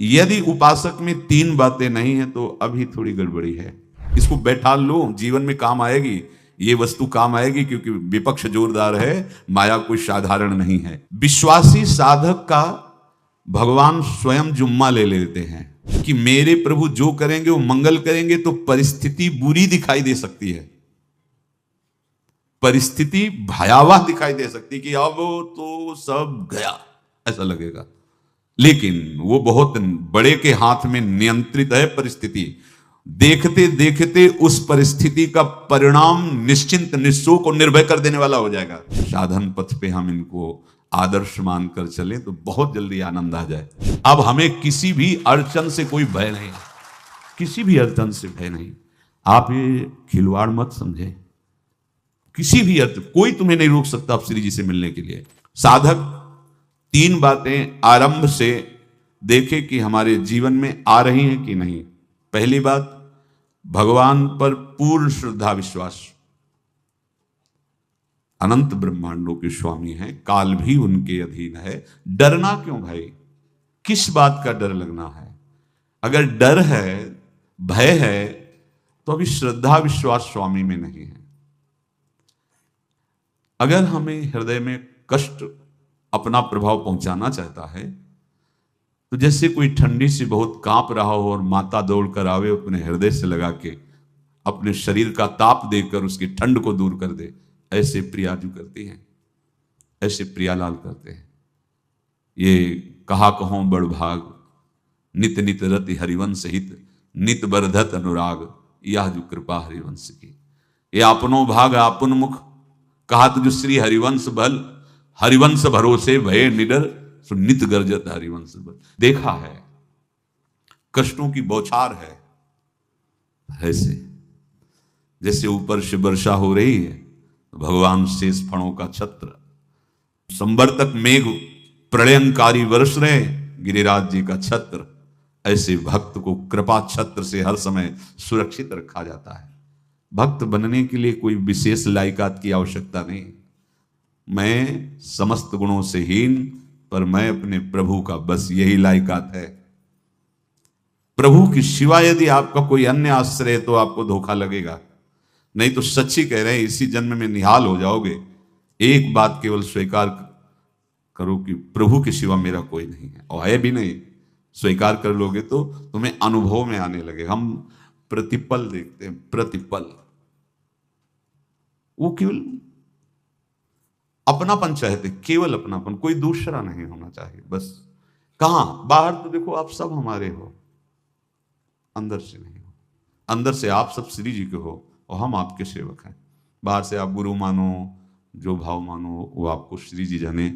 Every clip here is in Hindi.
यदि उपासक में तीन बातें नहीं है तो अभी थोड़ी गड़बड़ी है। इसको बैठा लो, जीवन में काम आएगी, ये वस्तु काम आएगी, क्योंकि विपक्ष जोरदार है, माया कोई साधारण नहीं है। विश्वासी साधक का भगवान स्वयं जुम्मा ले लेते हैं कि मेरे प्रभु जो करेंगे वो मंगल करेंगे। तो परिस्थिति बुरी दिखाई दे सकती है, परिस्थिति भयावह दिखाई दे सकती है कि अब तो सब गया ऐसा लगेगा, लेकिन वो बहुत बड़े के हाथ में नियंत्रित है परिस्थिति। देखते देखते उस परिस्थिति का परिणाम निश्चिंत निःशोक और निर्भय कर देने वाला हो जाएगा। साधन पथ पे हम इनको आदर्श मानकर चले तो बहुत जल्दी आनंद आ जाए। अब हमें किसी भी अड़चन से कोई भय नहीं, किसी भी अड़चन से भय नहीं। आप ये खिलवाड़ मत समझे, किसी भी अर्थ कोई तुम्हें नहीं रोक सकता आप श्री जी से मिलने के लिए। साधक तीन बातें आरंभ से देखे कि हमारे जीवन में आ रही हैं कि नहीं। पहली बात, भगवान पर पूर्ण श्रद्धा विश्वास। अनंत ब्रह्मांडों के स्वामी हैं, काल भी उनके अधीन है। डरना क्यों भाई, किस बात का डर लगना है? अगर डर है, भय है, तो अभी श्रद्धा विश्वास स्वामी में नहीं है। अगर हमें हृदय में कष्ट अपना प्रभाव पहुंचाना चाहता है तो जैसे कोई ठंडी से बहुत कांप रहा हो और माता दौड़ कर आवे, अपने हृदय से लगा के अपने शरीर का ताप देकर उसकी ठंड को दूर कर दे, ऐसे प्रियाजू करती हैं, ऐसे प्रियालाल करते हैं। ये कहा कहो बड़ भाग, नित नित रति हरिवंश हित, नित बरधत अनुराग, यह जो कृपा हरिवंश की। ये अपनो भाग आपन मुख, कहा तो जो श्री हरिवंश बल, हरिवंश भरोसे भय निडर, सो नित गर्जत हरिवंश बल। देखा है कष्टों की बौछार है, ऐसे जैसे ऊपर से वर्षा हो रही है, भगवान शेष फणों का छत्र, संवर्तक मेघ प्रलयंकारी वर्ष रहे, गिरिराज जी का छत्र। ऐसे भक्त को कृपा छत्र से हर समय सुरक्षित रखा जाता है। भक्त बनने के लिए कोई विशेष लायकात की आवश्यकता नहीं। मैं समस्त गुणों से हीन, पर मैं अपने प्रभु का बस यही लायकात है। प्रभु की सिवा यदि आपका कोई अन्य आश्रय है तो आपको धोखा लगेगा। नहीं तो सच्ची कह रहे हैं, इसी जन्म में निहाल हो जाओगे। एक बात केवल स्वीकार करो कि प्रभु की सिवा मेरा कोई नहीं है, और है भी नहीं। स्वीकार कर लोगे तो तुम्हें अनुभव में आने लगे। हम प्रतिपल देखते हैं, प्रतिपल वो केवल अपनापन चाहते, केवल अपनापन, कोई दूसरा नहीं होना चाहिए बस। कहां बाहर तो देखो आप सब हमारे हो, अंदर से नहीं हो। अंदर से आप सब श्री जी के हो और हम आपके सेवक हैं। बाहर से आप गुरु मानो, जो भाव मानो वो आपको श्री जी जाने।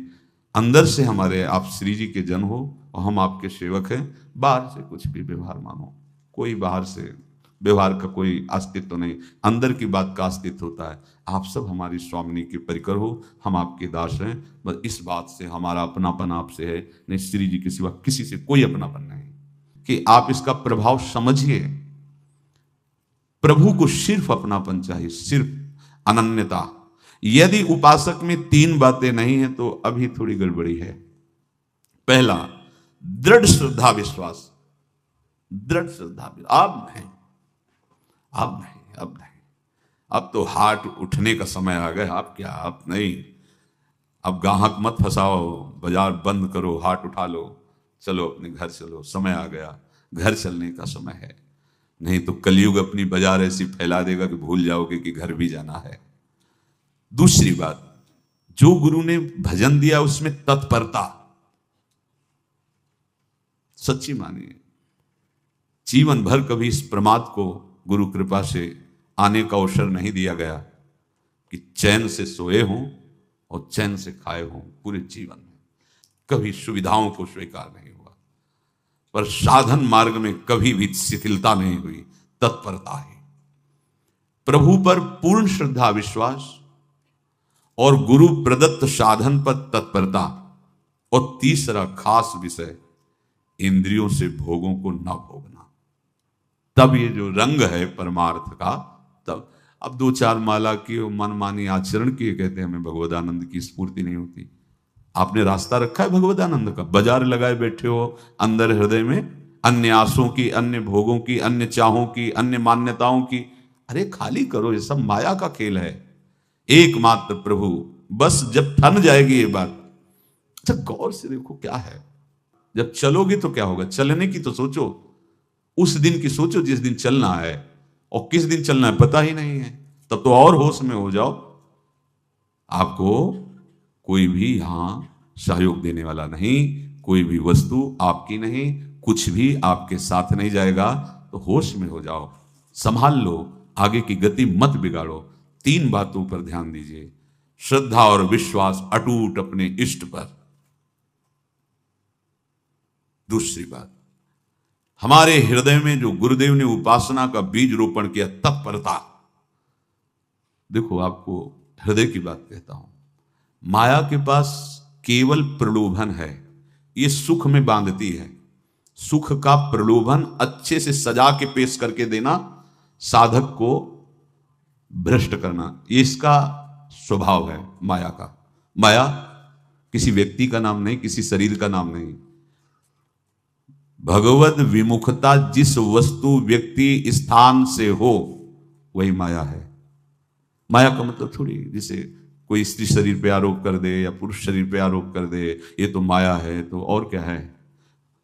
अंदर से हमारे आप श्री जी के जन हो और हम आपके सेवक हैं। बाहर से कुछ भी व्यवहार मानो, कोई बाहर से व्यवहार का कोई अस्तित्व नहीं, अंदर की बात का अस्तित्व होता है। आप सब हमारी स्वामिनी के परिकर हो, हम आपके दास हैं। बस इस बात से हमारा अपनापन आपसे है, नहीं श्री जी के सिवा किसी से कोई अपनापन नहीं। कि आप इसका प्रभाव समझिए। प्रभु को सिर्फ अपनापन चाहिए, सिर्फ अनन्यता। यदि उपासक में तीन बातें नहीं है तो अभी थोड़ी गड़बड़ी है। पहला, दृढ़ श्रद्धा विश्वास। दृढ़ श्रद्धा, अब नहीं, अब नहीं, अब नहीं, अब तो हाथ उठने का समय आ गया। आप क्या, आप नहीं, अब गाहक मत फंसाओ, बाजार बंद करो, हाथ उठा लो, चलो अपने घर चलो, समय आ गया, घर चलने का समय है। नहीं तो कलयुग अपनी बाजार ऐसी फैला देगा कि भूल जाओगे कि घर भी जाना है। दूसरी बात, जो गुरु ने भजन दिया उसमें तत्परता, सच्ची मानिए। जीवन भर कभी इस प्रमाद को गुरु कृपा से आने का अवसर नहीं दिया गया कि चैन से सोए हों और चैन से खाए हों। पूरे जीवन में कभी सुविधाओं को स्वीकार नहीं हुआ, पर साधन मार्ग में कभी भी शिथिलता नहीं हुई, तत्परता है। प्रभु पर पूर्ण श्रद्धा विश्वास और गुरु प्रदत्त साधन पर तत्परता। और तीसरा खास विषय, इंद्रियों से भोगों को न भोगना। तब ये जो रंग है परमार्थ का, तब अब दो चार माला की मनमानी आचरण किए कहते हैं हमें भगवदानंद की स्फूर्ति नहीं होती। आपने रास्ता रखा है भगवदानंद का, बाजार लगाए बैठे हो अंदर हृदय में अन्य आसों की, अन्य भोगों की, अन्य चाहों की, अन्य मान्यताओं की। अरे खाली करो, ये सब माया का खेल है। एकमात्र प्रभु, बस जब ठन जाएगी ये बात। अच्छा गौर से देखो क्या है, जब चलोगे तो क्या होगा, चलने की तो सोचो, उस दिन की सोचो जिस दिन चलना है, और किस दिन चलना है पता ही नहीं है, तब तो और होश में हो जाओ। आपको कोई भी यहां सहयोग देने वाला नहीं, कोई भी वस्तु आपकी नहीं, कुछ भी आपके साथ नहीं जाएगा। तो होश में हो जाओ, संभाल लो, आगे की गति मत बिगाड़ो। 3 बातों पर ध्यान दीजिए, श्रद्धा और विश्वास अटूट अपने इष्ट पर। दूसरी बात, हमारे हृदय में जो गुरुदेव ने उपासना का बीज रोपण किया, तत्परता। देखो आपको हृदय की बात कहता हूं, माया के पास केवल प्रलोभन है, ये सुख में बांधती है। सुख का प्रलोभन अच्छे से सजा के पेश करके देना, साधक को भ्रष्ट करना, ये इसका स्वभाव है माया का। माया किसी व्यक्ति का नाम नहीं, किसी शरीर का नाम नहीं। भगवत विमुखता जिस वस्तु व्यक्ति स्थान से हो वही माया है। माया का मतलब थोड़ी जैसे कोई स्त्री शरीर पे आरोप कर दे या पुरुष शरीर पे आरोप कर दे ये तो माया है, तो और क्या है।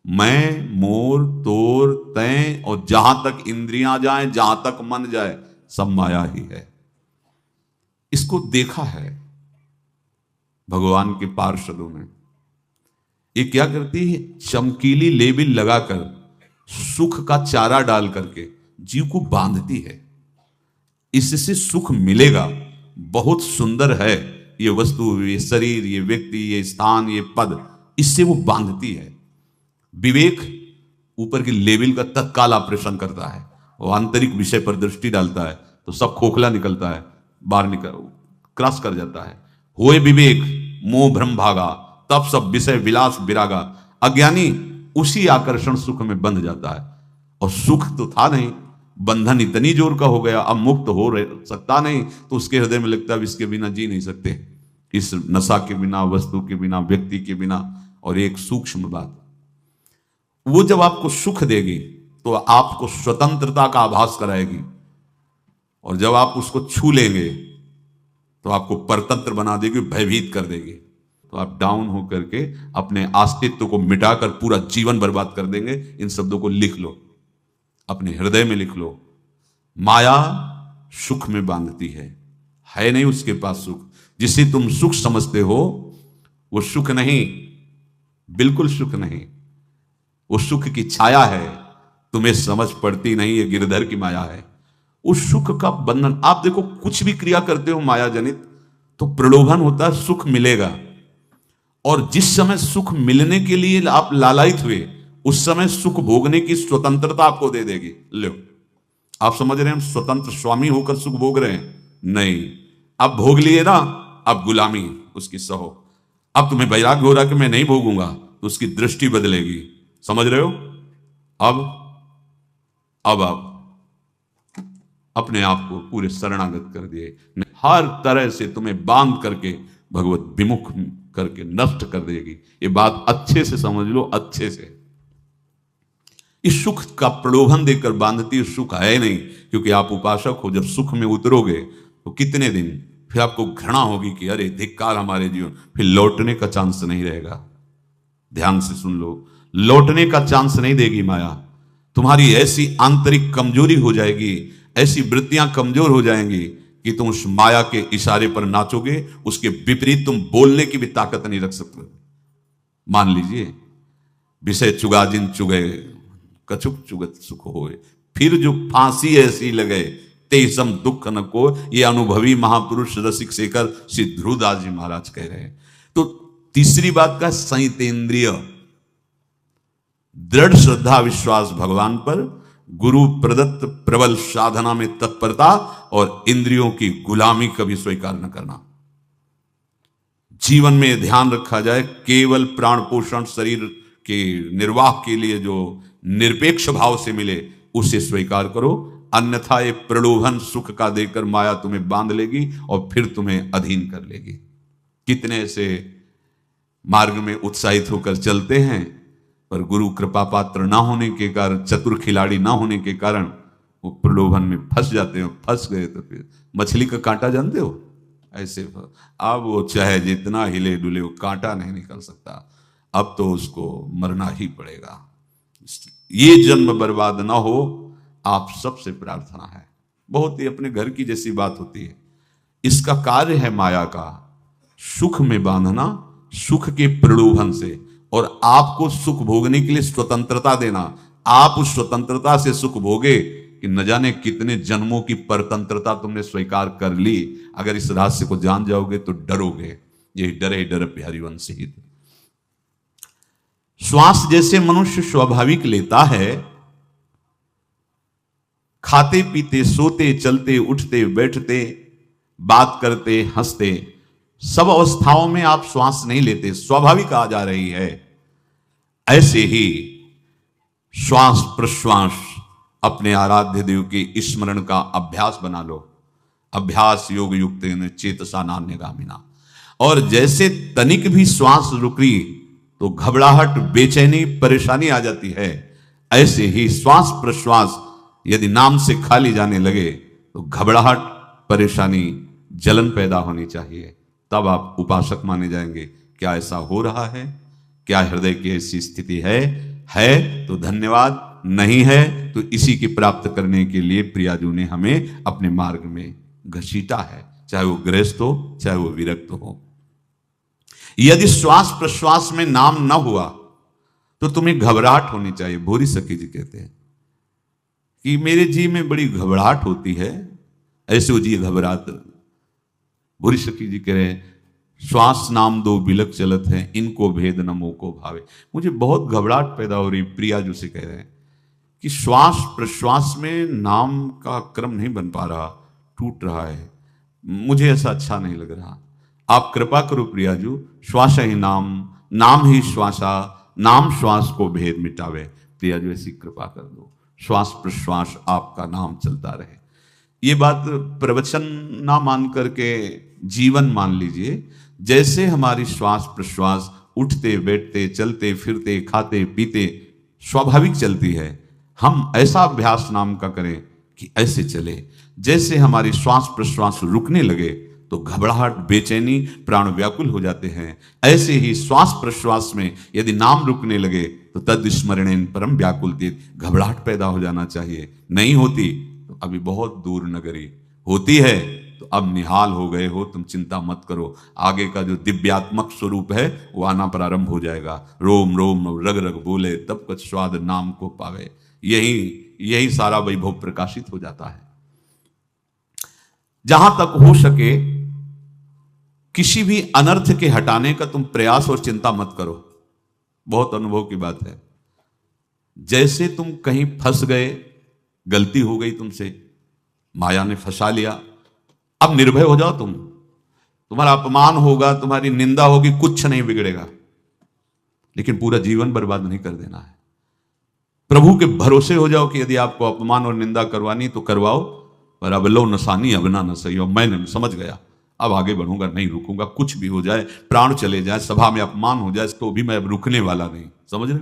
मैं, मोर, तोर, तय और जहां तक इंद्रियां जाए, जहां तक मन जाए, सब माया ही है। इसको देखा है भगवान के पार्षदों ने। ये क्या करती है, चमकीली लेबिल लगाकर सुख का चारा डाल करके जीव को बांधती है। इससे सुख मिलेगा, बहुत सुंदर है ये वस्तु, ये शरीर, ये व्यक्ति, ये स्थान, ये पद, इससे वो बांधती है। विवेक ऊपर की लेबिल का तत्काल ऑपरेशन करता है, वो आंतरिक विषय पर दृष्टि डालता है तो सब खोखला निकलता है, बाहर निकल क्रॉस कर जाता है। होए विवेक मोह भ्रम भागा, तब सब विषय विलास विरागा। अज्ञानी उसी आकर्षण सुख में बंध जाता है, और सुख तो था नहीं, बंधन इतनी जोर का हो गया, अब मुक्त हो सकता नहीं, तो उसके हृदय में लगता है इसके बिना जी नहीं सकते, इस नशा के बिना, वस्तु के बिना, व्यक्ति के बिना। और एक सूक्ष्म बात, वो जब आपको सुख देगी तो आपको स्वतंत्रता का आभास कराएगी, और जब आप उसको छू लेंगे तो आपको परतंत्र बना देगी, भयभीत कर देगी। तो आप डाउन होकर के अपने अस्तित्व को मिटाकर पूरा जीवन बर्बाद कर देंगे। इन शब्दों को लिख लो, अपने हृदय में लिख लो। माया सुख में बांधती है नहीं उसके पास सुख। जिसे तुम सुख समझते हो वो सुख नहीं, बिल्कुल सुख नहीं, वो सुख की छाया है, तुम्हें समझ पड़ती नहीं, ये गिरधर की माया है। उस सुख का बंधन, आप देखो कुछ भी क्रिया करते हो माया जनित तो प्रलोभन होता है, सुख मिलेगा, और जिस समय सुख मिलने के लिए आप लालायित हुए उस समय सुख भोगने की स्वतंत्रता आपको दे देगी। लो, आप समझ रहे हैं हम स्वतंत्र स्वामी होकर सुख भोग रहे हैं? नहीं, अब भोग लिए ना, अब गुलामी उसकी सहो। अब तुम्हें वैराग्य हो रहा कि मैं नहीं भोगूंगा, तो उसकी दृष्टि बदलेगी। समझ रहे हो? अब आप अपने आप को पूरे शरणागत कर दिए, हर तरह से तुम्हें बांध करके भगवत विमुख करके नष्ट कर देगी। ये बात अच्छे से समझ लो, अच्छे से। इस सुख का प्रलोभन देकर बांधती सुख है नहीं, क्योंकि आप उपासक हो। जब सुख में उतरोगे तो कितने दिन फिर आपको घृणा होगी कि अरे धिक्कार हमारे जीवन, फिर लौटने का चांस नहीं रहेगा। ध्यान से सुन लो, लौटने का चांस नहीं देगी माया। तुम्हारी ऐसी आंतरिक कमजोरी हो जाएगी, ऐसी वृत्तियां कमजोर हो जाएंगी कि तुम उस माया के इशारे पर नाचोगे, उसके विपरीत तुम बोलने की भी ताकत नहीं रख सकते। मान लीजिए, विषय चुगा जिन चुगे, कछुक चुगत सुख होए, फिर जो फांसी ऐसी लगे, तेसम दुख न को। ये अनुभवी महापुरुष रसिक शेखर श्री ध्रुवदास जी महाराज कह रहे हैं। तो तीसरी बात का संयतेंद्रिय, दृढ़ श्रद्धा विश्वास भगवान पर, गुरु प्रदत्त प्रबल साधना में तत्परता, और इंद्रियों की गुलामी कभी स्वीकार न करना। जीवन में ध्यान रखा जाए, केवल प्राण पोषण शरीर के निर्वाह के लिए जो निरपेक्ष भाव से मिले उसे स्वीकार करो, अन्यथा ये प्रलोभन सुख का देकर माया तुम्हें बांध लेगी और फिर तुम्हें अधीन कर लेगी। कितने से मार्ग में उत्साहित होकर चलते हैं, पर गुरु कृपा पात्र ना होने के कारण, चतुर खिलाड़ी ना होने के कारण वो प्रलोभन में फंस जाते हैं। फंस गए तो फिर मछली का कांटा जानते हो, ऐसे अब वो चाहे जितना हिले डुले वो कांटा नहीं निकल सकता, अब तो उसको मरना ही पड़ेगा। ये जन्म बर्बाद ना हो, आप सबसे प्रार्थना है। बहुत ही अपने घर की जैसी बात होती है। इसका कार्य है माया का सुख में बांधना, सुख के प्रलोभन से, और आपको सुख भोगने के लिए स्वतंत्रता देना। आप उस स्वतंत्रता से सुख भोगे कि न जाने कितने जन्मों की परतंत्रता तुमने स्वीकार कर ली। अगर इस रहस्य को जान जाओगे तो डरोगे। यही डरे डर प्यारी वंश हित। श्वास जैसे मनुष्य स्वाभाविक लेता है, खाते पीते सोते चलते उठते बैठते बात करते हंसते, सब अवस्थाओं में आप श्वास नहीं लेते, स्वाभाविक आ जा रही है। ऐसे ही श्वास प्रश्वास अपने आराध्य देव के स्मरण का अभ्यास बना लो। अभ्यास योग युक्त चेतसा नान्यगामिना। और जैसे तनिक भी श्वास रुकी तो घबराहट, बेचैनी, परेशानी आ जाती है, ऐसे ही श्वास प्रश्वास यदि नाम से खाली जाने लगे तो घबराहट, परेशानी, जलन पैदा होनी चाहिए। तब आप उपासक माने जाएंगे। क्या ऐसा हो रहा है? क्या हृदय की ऐसी स्थिति है तो धन्यवाद, नहीं है तो इसी की प्राप्त करने के लिए प्रियाजू ने हमें अपने मार्ग में घसीटा है, चाहे वो गृहस्थ हो चाहे वो विरक्त हो। यदि श्वास प्रश्वास में नाम न हुआ तो तुम्हें घबराहट होनी चाहिए। भूरी सखी जी कहते हैं कि मेरे जी में बड़ी घबराहट होती है, ऐसे वो जी घबरात। भूरी सखी जी कह रहे हैं श्वास नाम दो बिलक चलत है, इनको भेद न मोह को भावे। मुझे बहुत घबराहट पैदा हो रही। प्रिया जी से कह रहे हैं कि श्वास प्रश्वास में नाम का क्रम नहीं बन पा रहा, टूट रहा है, मुझे ऐसा अच्छा नहीं लग रहा। आप कृपा करो प्रियाजू, श्वास ही नाम, नाम ही श्वासा, नाम श्वास को भेद मिटावे। प्रियाजू ऐसी कृपा कर दो, श्वास प्रश्वास आपका नाम चलता रहे। ये बात प्रवचन ना मान करके जीवन मान लीजिए। जैसे हमारी श्वास प्रश्वास उठते बैठते चलते फिरते खाते पीते स्वाभाविक चलती है, हम ऐसा अभ्यास नाम का करें कि ऐसे चले। जैसे हमारी श्वास प्रश्वास रुकने लगे तो घबराहट, बेचैनी, प्राण व्याकुल हो जाते हैं, ऐसे ही श्वास प्रश्वास में यदि नाम रुकने लगे तो तद स्मरणेन परम व्याकुल, घबराहट पैदा हो जाना चाहिए। नहीं होती तो अभी बहुत दूर नगरी, होती है तो अब निहाल हो गए हो, तुम चिंता मत करो। आगे का जो दिव्यात्मक स्वरूप है वो आना प्रारंभ हो जाएगा। रोम रोम रग रग बोले तब कुछ स्वाद नाम को पावे। यही सारा वैभव प्रकाशित हो जाता है। जहां तक हो सके किसी भी अनर्थ के हटाने का तुम प्रयास और चिंता मत करो। बहुत अनुभव की बात है। जैसे तुम कहीं फंस गए, गलती हो गई तुमसे, माया ने फंसा लिया, अब निर्भय हो जाओ। तुम्हारा अपमान होगा, तुम्हारी निंदा होगी, कुछ नहीं बिगड़ेगा, लेकिन पूरा जीवन बर्बाद नहीं कर देना है। प्रभु के भरोसे हो जाओ कि यदि आपको अपमान और निंदा करवानी तो करवाओ, पर अब लो नसानी अबना न सही हो। मैंने समझ गया, अब आगे बढ़ूंगा, नहीं रुकूंगा। कुछ भी हो जाए, प्राण चले जाए, सभा में अपमान हो जाए, तो भी मैं अब रुकने वाला नहीं। समझ रहे?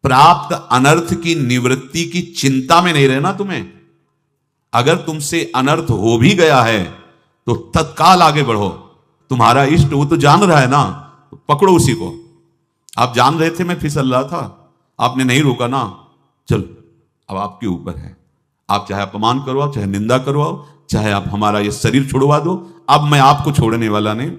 प्राप्त अनर्थ की निवृत्ति की चिंता में नहीं रहना तुम्हें। अगर तुमसे अनर्थ हो भी गया है तो तत्काल आगे बढ़ो। तुम्हारा इष्ट वो तो जान रहा है ना, तो पकड़ो उसी को। आप जान रहे थे मैं फिसल रहा था, आपने नहीं रोका ना, चलो अब आपके ऊपर है। आप चाहे अपमान करवाओ, चाहे निंदा करवाओ, चाहे आप हमारा ये शरीर छुड़वा दो, अब मैं आपको छोड़ने वाला नहीं।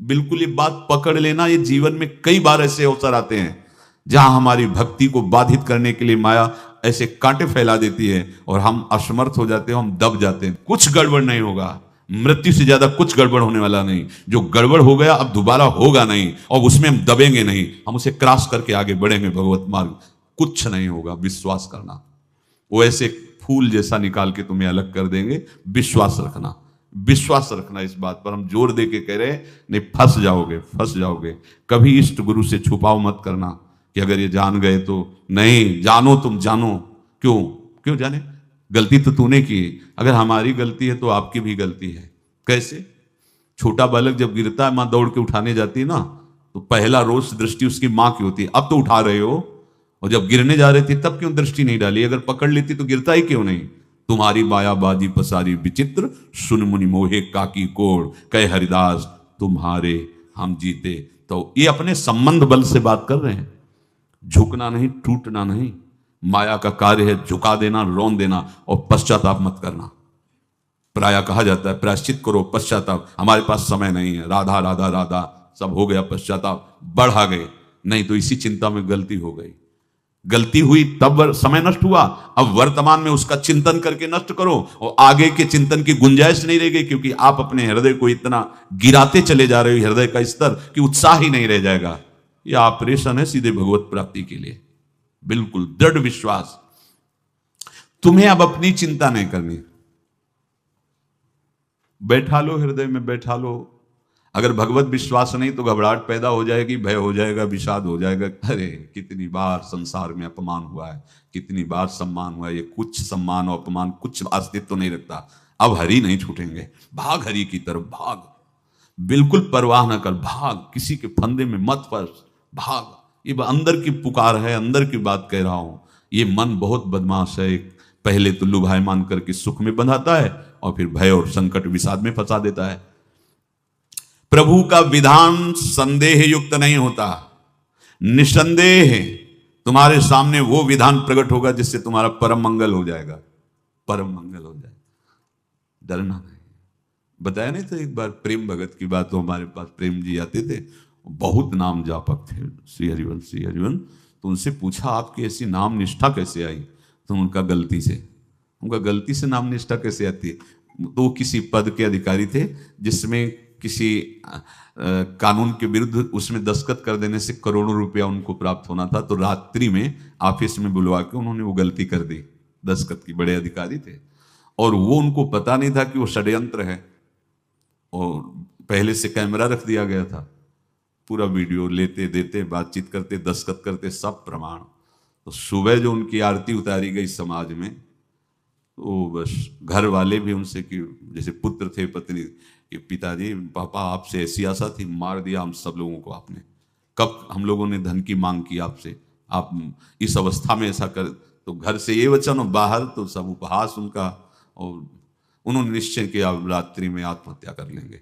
बिल्कुल ये बात पकड़ लेना। ये जीवन में कई बार ऐसे अवसर आते हैं जहां हमारी भक्ति को बाधित करने के लिए माया ऐसे कांटे फैला देती है और हम असमर्थ हो जाते हैं, हम दब जाते हैं। कुछ गड़बड़ नहीं होगा, मृत्यु से ज्यादा कुछ गड़बड़ होने वाला नहीं। जो गड़बड़ हो गया अब दोबारा होगा नहीं, और उसमें हम दबेंगे नहीं, हम उसे क्रॉस करके आगे बढ़ेंगे भगवत मार्ग। कुछ नहीं होगा, विश्वास करना। वो ऐसे फूल जैसा निकाल के तुम्हें अलग कर देंगे। विश्वास रखना, विश्वास रखना। इस बात पर हम जोर दे के कह रहे हैं, नहीं फंस जाओगे, फंस जाओगे। कभी इष्ट गुरु से छुपाओ मत करना कि अगर ये जान गए तो। नहीं, जानो, तुम जानो। क्यों जाने? गलती तो तूने की। अगर हमारी गलती है तो आपकी भी गलती है। कैसे? छोटा बालक जब गिरता है, माँ दौड़ के उठाने जाती है ना, तो पहला रोष दृष्टि उसकी माँ की होती है, अब तो उठा रहे हो, और जब गिरने जा रहे थे तब क्यों दृष्टि नहीं डाली? अगर पकड़ लेती तो गिरता ही क्यों नहीं? तुम्हारी मायाबाजी पसारी विचित्र, सुन मुनि मोहे काकी कोड़, कह हरिदास तुम्हारे हम जीते। तो ये अपने संबंध बल से बात कर रहे हैं, झुकना नहीं, टूटना नहीं। माया का कार्य है झुका देना, रौन देना और पश्चाताप मत करना। प्राय कहा जाता है प्रायश्चित करो, पश्चाताप हमारे पास समय नहीं है, राधा राधा राधा सब हो गया, पश्चाताप बढ़ा गए, नहीं तो इसी चिंता में गलती हो गई। गलती हुई तब समय नष्ट हुआ, अब वर्तमान में उसका चिंतन करके नष्ट करो, और आगे के चिंतन की गुंजाइश नहीं रह गई, क्योंकि आप अपने हृदय को इतना गिराते चले जा रहे हो, हृदय का स्तर कि उत्साह ही नहीं रह जाएगा। यह ऑपरेशन है सीधे भगवत प्राप्ति के लिए, बिल्कुल दृढ़ विश्वास। तुम्हें अब अपनी चिंता नहीं करनी, बैठा लो हृदय में, बैठा लो। अगर भगवत विश्वास नहीं तो घबराहट पैदा हो जाएगी, भय हो जाएगा, विषाद हो जाएगा। अरे कितनी बार संसार में अपमान हुआ है, कितनी बार सम्मान हुआ है, ये कुछ सम्मान और अपमान कुछ अस्तित्व तो नहीं रखता। अब हरि नहीं छूटेंगे, भाग हरि की तरफ भाग, बिल्कुल परवाह न कर, भाग, किसी के फंदे में मत फंस, भाग। ये अंदर की पुकार है, अंदर की बात कह रहा हूं। ये मन बहुत बदमाश है, पहले तो लुभायमान करके सुख में बंधाता है और फिर भय और संकट विषाद में फंसा देता है। प्रभु का विधान संदेह युक्त नहीं होता, निसंदेह तुम्हारे सामने वो विधान प्रकट होगा जिससे तुम्हारा परम मंगल हो जाएगा, परम मंगल हो जाएगा, डरना नहीं। बताया नहीं था एक बार प्रेम भगत की बात, तो हमारे पास प्रेम जी आते थे, बहुत नाम जापक थे, श्री हरिवंश श्री हरिवंश। तो उनसे पूछा आपकी ऐसी नाम निष्ठा कैसे आई? तो उनका गलती से नाम निष्ठा कैसे आती है? तो वो किसी पद के अधिकारी थे जिसमें किसी कानून के विरुद्ध उसमें दस्तखत कर देने से करोड़ों रुपया उनको प्राप्त होना था। तो रात्रि में ऑफिस में बुलवा के उन्होंने वो गलती कर दी, दस्तखत की, बड़े अधिकारी थे, और वो उनको पता नहीं था कि वो षड्यंत्र है, और पहले से कैमरा रख दिया गया था, पूरा वीडियो लेते देते, बातचीत करते, दस्तखत करते, सब प्रमाण। तो सुबह जो उनकी आरती उतारी गई समाज में, तो बस घर वाले भी उनसे कि जैसे पुत्र थे पत्नी कि पिताजी पापा आपसे ऐसी आशा थी, मार दिया हम सब लोगों को आपने, कब हम लोगों ने धन की मांग की आपसे, आप इस अवस्था में ऐसा कर। तो घर से ये वचन और बाहर तो सब उपहास उनका, और उन्होंने निश्चय किया रात्रि में आत्महत्या कर लेंगे।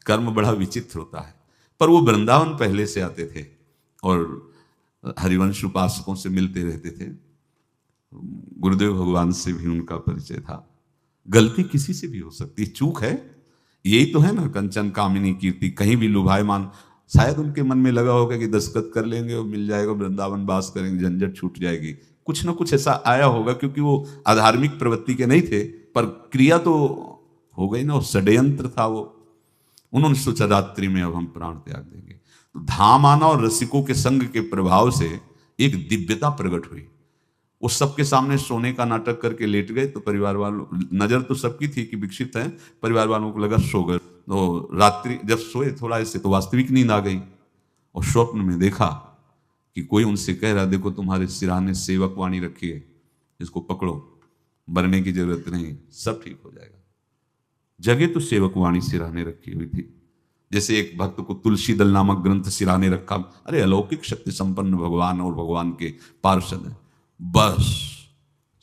कर्म बड़ा विचित्र होता है। पर वो वृंदावन पहले से आते थे और हरिवंश उपासकों से मिलते रहते थे, गुरुदेव भगवान से भी उनका परिचय था। गलती किसी से भी हो सकती, चूक है, यही तो है ना, कंचन कामिनी कीर्ति, कहीं भी लुभायमान। शायद उनके मन में लगा होगा कि दस्तखत कर लेंगे और मिल जाएगा, वृंदावन वास करेंगे, झंझट छूट जाएगी, कुछ ना कुछ ऐसा आया होगा, क्योंकि वो अधार्मिक प्रवृत्ति के नहीं थे, पर क्रिया तो हो गई ना, और षड्यंत्र था वो। उन्होंने सोचा रात्रि में अब हम प्राण त्याग देंगे। तो धाम आना और रसिकों के संग के प्रभाव से एक दिव्यता प्रकट हुई। वो सबके सामने सोने का नाटक करके लेट गए, तो परिवार वालों, नजर तो सबकी थी कि विकसित है, परिवार वालों को लगा सो गए। तो रात्रि जब सोए थोड़ा ऐसे, तो वास्तविक नींद आ गई, और स्वप्न में देखा कि कोई उनसे कह रहा, देखो तुम्हारे सिराने सेवक वाणी रखी है, इसको पकड़ो, मरने की जरूरत नहीं, सब ठीक हो जाएगा। जगह तो सेवक वाणी सिराने रखी हुई थी, जैसे एक भक्त को तुलसी दल नामक ग्रंथ सिराने रखा। अरे अलौकिक शक्ति संपन्न भगवान और भगवान के पार्षद है। बस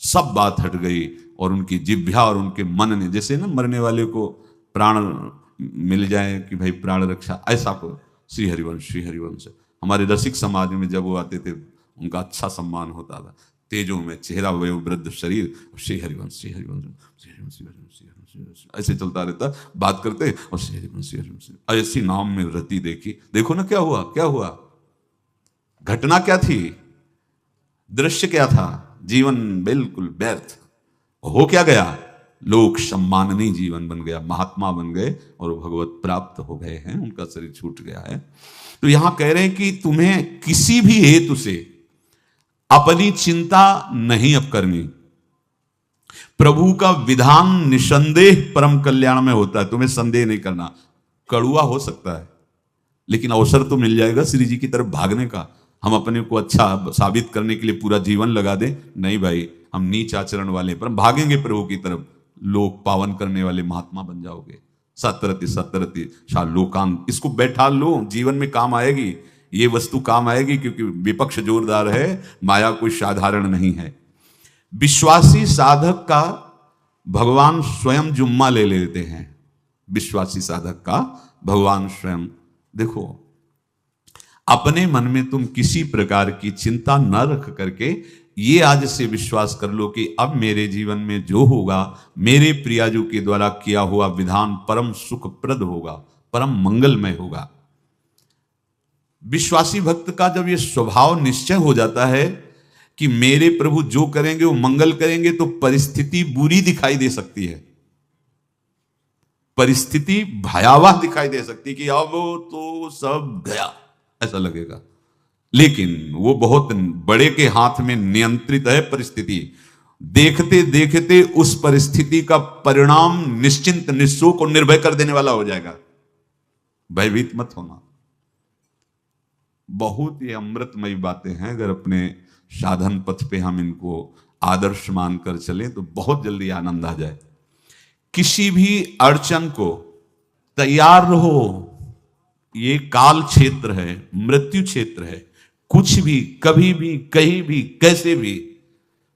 सब बात हट गई, और उनकी जिह्वा और उनके मन ने, जैसे ना मरने वाले को प्राण मिल जाए कि भाई प्राण रक्षा, ऐसा को श्री हरिवंश हमारे रसिक समाज में जब वो आते थे उनका अच्छा सम्मान होता था। तेजों में चेहरा, वयो वृद्ध शरीर, श्री हरिवंश ऐसे चलता रहता, बात करते और श्री हरिवंश ऐसी नाम में रति देखी। देखो ना क्या हुआ, घटना क्या थी, दृश्य क्या था, जीवन बिल्कुल व्यर्थ हो क्या गया, लोक सम्माननीय जीवन बन गया, महात्मा बन गए और भगवत प्राप्त हो गए हैं, उनका शरीर छूट गया है। तो यहां कह रहे हैं कि तुम्हें किसी भी हेतु से अपनी चिंता नहीं अब करनी। प्रभु का विधान निसंदेह परम कल्याण में होता है, तुम्हें संदेह नहीं करना। कड़ुआ हो सकता है, लेकिन अवसर तो मिल जाएगा श्री जी की तरफ भागने का। हम अपने को अच्छा साबित करने के लिए पूरा जीवन लगा दें, नहीं भाई, हम नीच आचरण वाले पर भागेंगे प्रभु की तरफ, लोक पावन करने वाले महात्मा बन जाओगे, सतरति सतरति लोकांत, इसको बैठा लो, जीवन में काम आएगी, ये वस्तु काम आएगी, क्योंकि विपक्ष जोरदार है, माया कोई साधारण नहीं है। विश्वासी साधक का भगवान स्वयं जुम्मा ले लेते हैं। विश्वासी साधक का भगवान स्वयं, देखो अपने मन में तुम किसी प्रकार की चिंता न रख करके ये आज से विश्वास कर लो कि अब मेरे जीवन में जो होगा, मेरे प्रियाजू के द्वारा किया हुआ विधान परम सुखप्रद होगा, परम मंगलमय होगा। विश्वासी भक्त का जब ये स्वभाव निश्चय हो जाता है कि मेरे प्रभु जो करेंगे वो मंगल करेंगे, तो परिस्थिति बुरी दिखाई दे सकती है, परिस्थिति भयावह दिखाई दे सकती है कि अब तो सब गया, ऐसा लगेगा। लेकिन वो बहुत बड़े के हाथ में नियंत्रित है परिस्थिति। देखते देखते उस परिस्थिति का परिणाम निश्चिंत, निःशोक और निर्भय कर देने वाला हो जाएगा। भयभीत मत होना। बहुत ही अमृतमयी बातें हैं, अगर अपने साधन पथ पे हम इनको आदर्श मानकर चलें तो बहुत जल्दी आनंद आ जाए। किसी भी अड़चन को तैयार रहो, ये काल क्षेत्र है, मृत्यु क्षेत्र है, कुछ भी कभी भी कहीं भी कैसे भी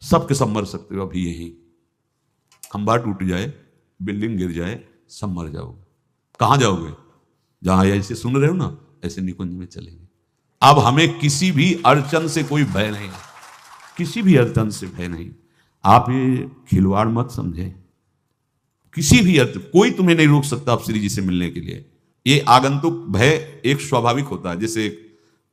सबके सब मर सकते हो। अभी यही खंभा टूट जाए, बिल्डिंग गिर जाए, सब मर जाओगे। कहां जाओगे? जहां ऐसे सुन रहे हो ना, ऐसे निकुंज में चलेंगे। अब हमें किसी भी अड़चन से कोई भय नहीं, किसी भी अड़चन से भय नहीं। आप ये खिलवाड़ मत समझे, किसी भी अर्थ कोई तुम्हें नहीं रोक सकता आप श्री जी से मिलने के लिए। ये आगंतुक भय एक स्वाभाविक होता है। जैसे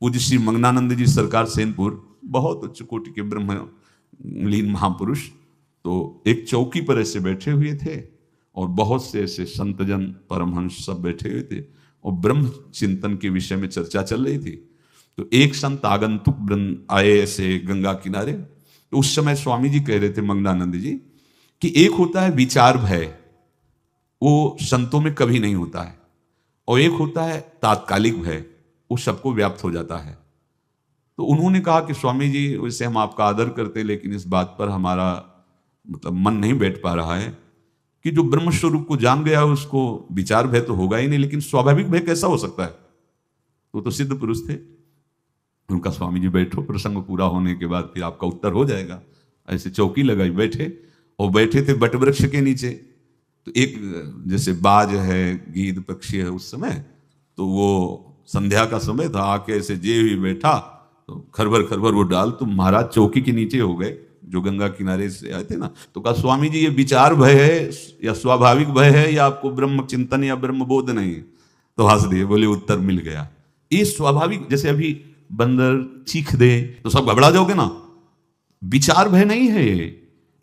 पूज्य श्री मंगनानंद जी सरकार सेनपुर, बहुत उच्च कोटि के ब्रह्मलीन महापुरुष, तो एक चौकी पर ऐसे बैठे हुए थे और बहुत से ऐसे संतजन परमहंस सब बैठे हुए थे और ब्रह्म चिंतन के विषय में चर्चा चल रही थी। तो एक संत आगंतुक आए ऐसे गंगा किनारे। तो उस समय स्वामी जी कह रहे थे मंगनानंद जी कि एक होता है विचार भय, वो संतों में कभी नहीं होता है, और एक होता है तात्कालिक भय, वो सबको व्याप्त हो जाता है। तो उन्होंने कहा कि स्वामी जी वैसे हम आपका आदर करते, लेकिन इस बात पर हमारा मतलब मन नहीं बैठ पा रहा है कि जो ब्रह्म स्वरूप को जान गया उसको विचार भय तो होगा ही नहीं, लेकिन स्वाभाविक भय कैसा हो सकता है? तो सिद्ध पुरुष थे। उनका स्वामी जी बैठो, प्रसंग पूरा होने के बाद फिर आपका उत्तर हो जाएगा। ऐसे चौकी लगाई बैठे, और बैठे थे बटवृक्ष के नीचे। तो एक जैसे बाज है, गीद पक्षी है, उस समय तो वो संध्या का समय था, आके ऐसे जे भी बैठा तो खरबर खरबर वो डाल, तो महाराज चौकी के नीचे हो गए, जो गंगा किनारे से आए थे ना। तो कहा स्वामी जी ये विचार भय है या स्वाभाविक भय है, या आपको ब्रह्म चिंतन या ब्रह्म बोध नहीं? तो हंस दिए, बोले उत्तर मिल गया। ये स्वाभाविक, जैसे अभी बंदर चीख दे तो सब घबरा जाओगे ना, विचार भय नहीं है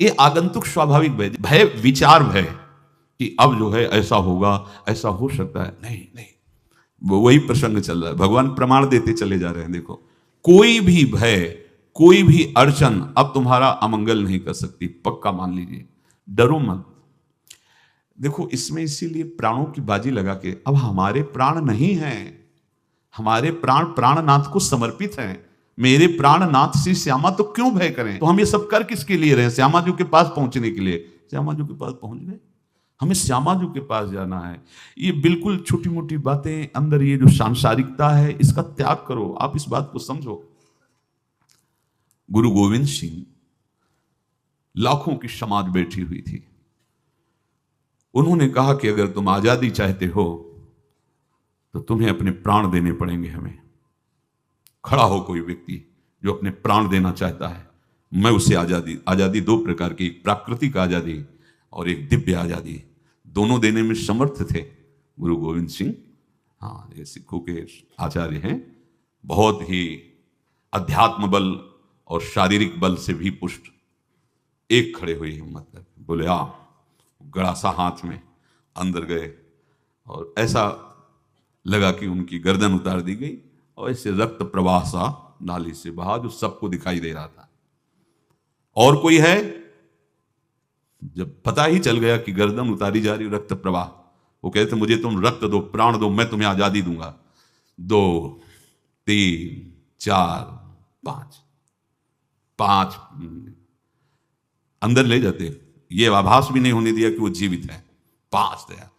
ये आगंतुक स्वाभाविक भय। भय विचार भय कि अब जो है ऐसा होगा, ऐसा हो सकता है, नहीं नहीं, वही प्रसंग चल रहा है। भगवान प्रमाण देते चले जा रहे हैं। देखो कोई भी भय, कोई भी अड़चन अब तुम्हारा अमंगल नहीं कर सकती, पक्का मान लीजिए, डरो मत। देखो इसमें इसीलिए प्राणों की बाजी लगा के, अब हमारे प्राण नहीं हैं, हमारे प्राण प्राणनाथ को समर्पित हैं। मेरे प्राणनाथ श्री श्यामा, तो क्यों भय करें? तो हम ये सब कर किसके लिए रहे? श्यामा जी के पास पहुंचने के लिए। श्यामा जी के पास पहुंच गए, हमें श्यामा जी के पास जाना है। ये बिल्कुल छोटी मोटी बातें, अंदर ये जो सांसारिकता है, इसका त्याग करो। आप इस बात को समझो। गुरु गोविंद सिंह, लाखों की समाज बैठी हुई थी, उन्होंने कहा कि अगर तुम आजादी चाहते हो तो तुम्हें अपने प्राण देने पड़ेंगे। हमें खड़ा हो कोई व्यक्ति जो अपने प्राण देना चाहता है, मैं उसे आजादी, आजादी दो प्रकार की, एक प्राकृतिक आजादी और एक दिव्य आजादी, दोनों देने में समर्थ थे गुरु गोविंद सिंह। हाँ, ये सिखों के आचार्य हैं, बहुत ही अध्यात्म बल और शारीरिक बल से भी पुष्ट। एक खड़े हुए हिम्मत करके बोले आ, गड़ासा हाथ में अंदर गए और ऐसा लगा कि उनकी गर्दन उतार दी गई और ऐसे रक्त प्रवाह सा नाली से बहा, जो सबको दिखाई दे रहा था। और कोई है? जब पता ही चल गया कि गर्दन उतारी जा रही, रक्त प्रवाह, वो कहते मुझे तुम रक्त दो, प्राण दो, मैं तुम्हें आजादी दूंगा। 2 3 4 5 अंदर ले जाते, ये आभास भी नहीं होने दिया कि वो जीवित है। 5 दिया,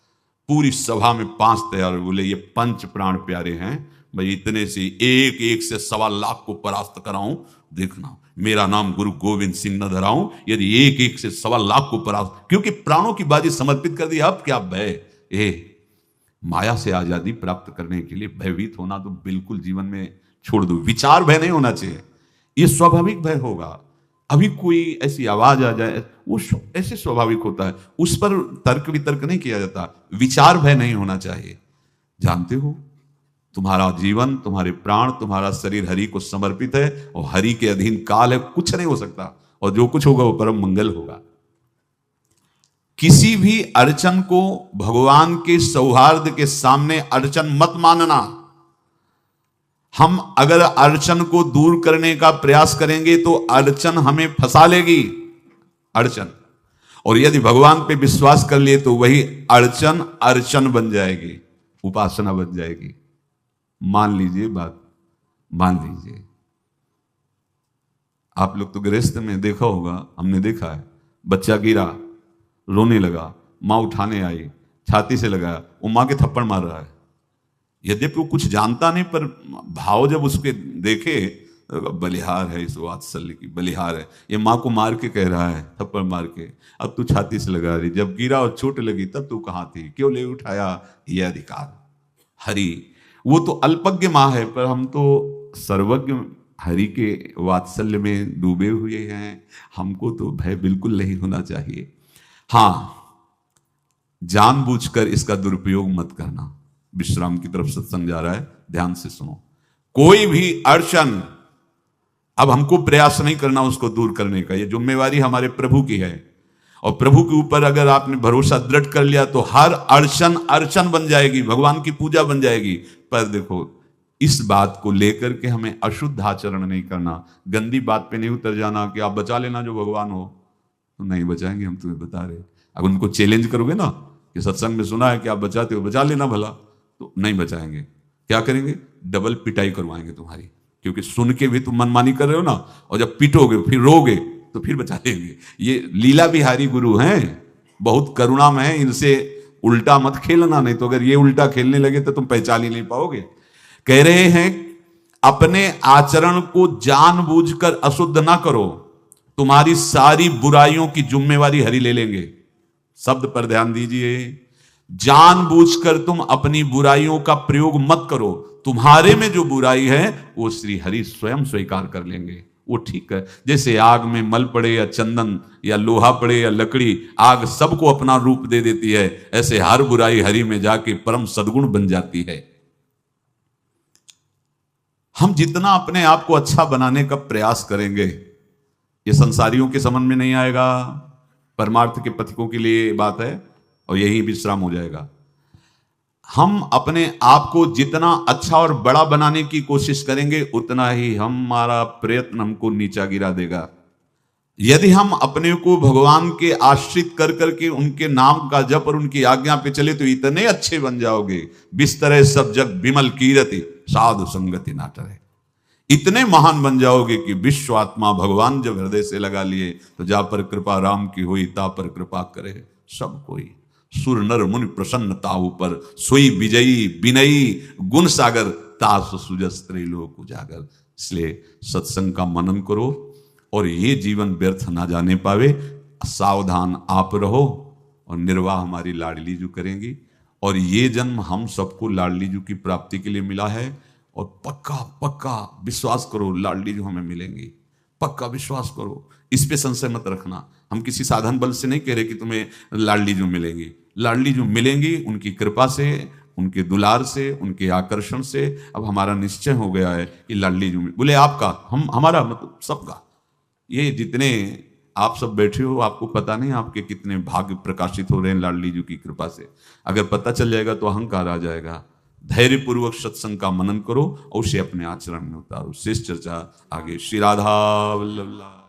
पूरी सभा में 5 तैयार, बोले ये पंच प्राण प्यारे हैं भाई, इतने से एक एक से 1.25 को परास्त कराऊं, देखना मेरा नाम गुरु गोविंद सिंह न धराऊं, यदि एक एक से 1.25 को परास्त, क्योंकि प्राणों की बाजी समर्पित कर दी। अब क्या भय, माया से आजादी प्राप्त करने के लिए भयभीत होना तो बिल्कुल जीवन में छोड़ दो। विचार भय नहीं होना चाहिए, ये स्वाभाविक भय होगा। अभी कोई ऐसी आवाज आ जाए, वो ऐसे स्वाभाविक होता है, उस पर तर्क वितर्क नहीं किया जाता। विचार भय नहीं होना चाहिए। जानते हो तुम्हारा जीवन, तुम्हारे प्राण, तुम्हारा शरीर हरि को समर्पित है और हरि के अधीन काल है, कुछ नहीं हो सकता, और जो कुछ होगा वो परम मंगल होगा। किसी भी अड़चन को भगवान के सौहार्द के सामने अड़चन मत मानना। हम अगर अड़चन को दूर करने का प्रयास करेंगे तो अड़चन हमें फंसा लेगी, अड़चन। और यदि भगवान पे विश्वास कर लिए तो वही अड़चन अर्चन बन जाएगी, उपासना बन जाएगी। मान लीजिए बात, मान लीजिए आप लोग तो गृहस्थ में देखा होगा, हमने देखा है, बच्चा गिरा, रोने लगा, मां उठाने आई, छाती से लगाया, वो मां के थप्पड़ मार रहा है। यद्यपि वो कुछ जानता नहीं, पर भाव जब उसके देखे, बलिहार है इस वात्सल्य की, बलिहार है, ये मां को मार के कह रहा है, थप्पड़ मार के, अब तू छाती से लगा रही, जब गिरा और चोट लगी तब तू कहां थी, क्यों ले उठाया, ये अधिकार हरि। वो तो अल्पज्ञ मां है, पर हम तो सर्वज्ञ हरि के वात्सल्य में डूबे हुए हैं। हमको तो भय बिल्कुल नहीं होना चाहिए। हां, जानबूझकर इसका दुरुपयोग मत करना। विश्राम की तरफ सत्संग जा रहा है, ध्यान से सुनो। कोई भी अड़चन, अब हमको प्रयास नहीं करना उसको दूर करने का, ये जिम्मेवारी हमारे प्रभु की है। और प्रभु के ऊपर अगर आपने भरोसा दृढ़ कर लिया तो हर अड़चन अर्चन बन जाएगी, भगवान की पूजा बन जाएगी। पर देखो, इस बात को लेकर के हमें अशुद्ध आचरण नहीं करना, गंदी बात पे नहीं उतर जाना कि आप बचा लेना जो भगवान हो, तो नहीं बचाएंगे, हम तुम्हें बता रहे। अगर उनको चैलेंज करोगे ना कि सत्संग में सुना है कि आप बचाते हो, बचा लेना भला, तो नहीं बचाएंगे। क्या करेंगे? डबल पिटाई करवाएंगे तुम्हारी, क्योंकि सुन के भी तुम मनमानी कर रहे हो ना, और जब पिटोगे फिर रोगे तो फिर बचा लेंगे। ये लीला बिहारी गुरु हैं, बहुत करुणा में है, इनसे उल्टा मत खेलना, नहीं तो अगर ये उल्टा खेलने लगे तो तुम पहचान ही नहीं पाओगे। कह रहे हैं अपने आचरण को जानबूझकर अशुद्ध ना करो, तुम्हारी सारी बुराइयों की जिम्मेवारी हरि ले लेंगे। शब्द पर ध्यान दीजिए, जानबूझकर तुम अपनी बुराइयों का प्रयोग मत करो, तुम्हारे में जो बुराई है वो श्री हरि स्वयं स्वीकार कर लेंगे। वो ठीक है, जैसे आग में मल पड़े या चंदन या लोहा पड़े या लकड़ी, आग सबको अपना रूप दे देती है, ऐसे हर बुराई हरि में जाके परम सद्गुण बन जाती है। हम जितना अपने आप को अच्छा बनाने का प्रयास करेंगे, ये संसारियों के समझ में नहीं आएगा, परमार्थ के पथिकों के लिए बात है, और यही विश्राम हो जाएगा। हम अपने आप को जितना अच्छा और बड़ा बनाने की कोशिश करेंगे, उतना ही हमारा प्रयत्न हमको नीचा गिरा देगा। यदि हम अपने को भगवान के आश्रित कर करके उनके नाम का जप और उनकी आज्ञा पे चले तो इतने अच्छे बन जाओगे, बिस्तरे सब जग विमल कीरति साधु संगति ना टरे। इतने महान बन जाओगे कि विश्व आत्मा भगवान जब हृदय से लगा लिए तो जा पर कृपा राम की हुई, ता पर कृपा करे सब कोई। सुर नर मुनि प्रसन्न ताहु पर, सोई विजयी विनयी गुण सागर, तास सुजस त्रैलोक उजागर। इसलिए सत्संग का मनन करो और ये जीवन व्यर्थ ना जाने पावे। सावधान आप रहो, और निर्वाह हमारी लाडली जू करेंगी। और ये जन्म हम सबको लाडली जू की प्राप्ति के लिए मिला है, और पक्का पक्का विश्वास करो लाडली जू हमें मिलेंगी, पक्का विश्वास करो, इस पे संशय मत रखना। हम किसी साधन बल से नहीं कह रहे कि तुम्हें लाडली जो मिलेंगी, लाडली जो मिलेंगी उनकी कृपा से, उनके दुलार से, उनके आकर्षण से। अब हमारा निश्चय हो गया है कि लाडली जो बोले आपका, हम हमारा मतलब सबका। ये जितने आप सब बैठे हो, आपको पता नहीं आपके कितने भाग्य प्रकाशित हो रहे हैं लाडली जी की कृपा से। अगर पता चल जाएगा तो अहंकार आ जाएगा। धैर्य पूर्वक सत्संग का मनन करो और उसे अपने आचरण में उतारो। शेष चर्चा आगे। श्री राधा वल्लभ।